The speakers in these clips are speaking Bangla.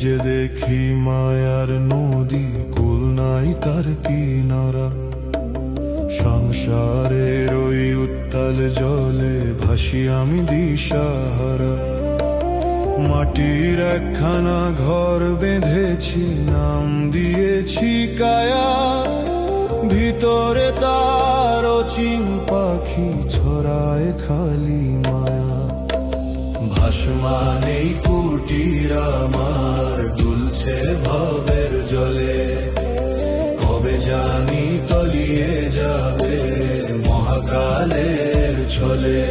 যে দেখি মায়ার নদী, কুল নাই তার কিনারা। সংসারের ওই উত্তাল জলে ভাসি আমি দিশাহারা। মাটির একখানা ঘর বেঁধেছি, নাম দিয়েছি কায়া। ভিতরে তার অচিন পাখি ছড়ায় খালি মায়া। ভাসমান এই কুটির আমার দুলছে ভবের জলে। কবে জানি তলিয়ে যাবে মহাকালের ছলে।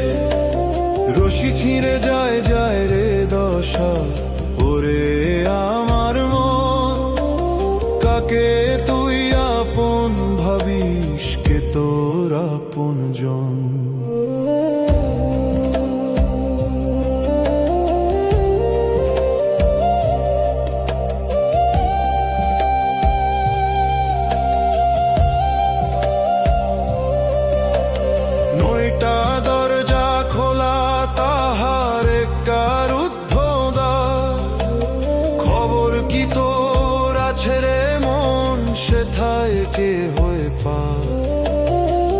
রশি ছিঁড়ে যায় যায় রে দশা, ওরে আমার মন। কাকে তুই আপন ভাবিস, কে তোর আপন জন? দরজা খোলা তাহার একটার উদ্ধদার। খবর কি তোর আছে রে মন, সেথায় কে হয়ে পা।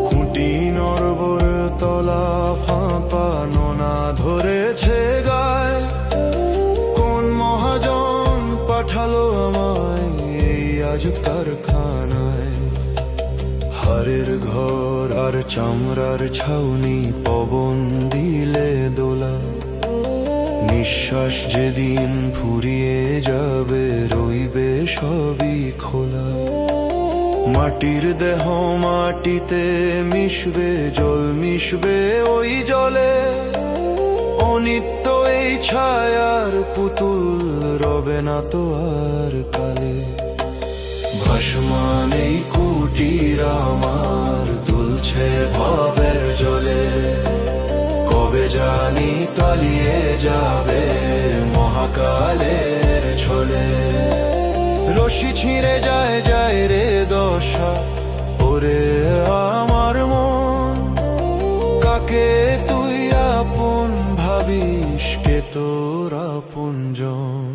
খুঁটি নরবর তলা ফাঁপা, নোনা ধরেছে গায়। কোন মহাজন পাঠালো আমায় এই আজ কারখানায়? হারের ঘর আর চামড়ার ছাউনি, পবন দিলে দোলা। নিঃশ্বাস যেদিন ফুরিয়ে যাবে, রইবে সবই খোলা। মাটির দেহ মাটিতে মিশবে, জল মিশবে ওই জলে। অনিত্য এই ছায়ার পুতুল, রবে না তো আর কালে। ভাসমান এই কুটির আমার দুলছে ভবের জলে। কবে জানি তলিয়ে যাবে মহাকালের ছলে। রশি ছিঁড়ে যায় যায় রে দশা, ওরে আমার মন। কাকে তুই আপন ভাবিস, কে তোর আপন জন?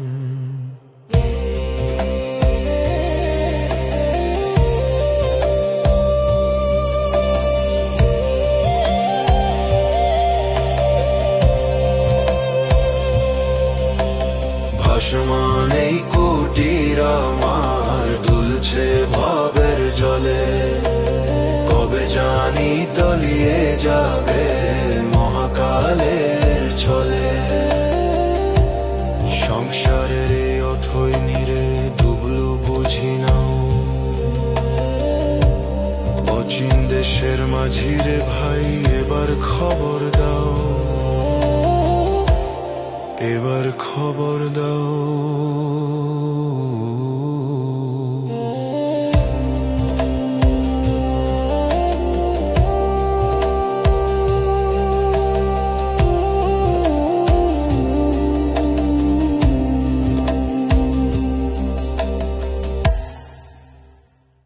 ভাসমান এই কুটির আমার দুলছে ভবের জলে। কবে জানি তলিয়ে যাবে মহাকালের ছলে। সংসারের অথৈ নীরে ডুবলো বুঝি নাও। অচিন দেশের মাঝিরে ভাই, এবার খবর দাও। এবার খবর দাও।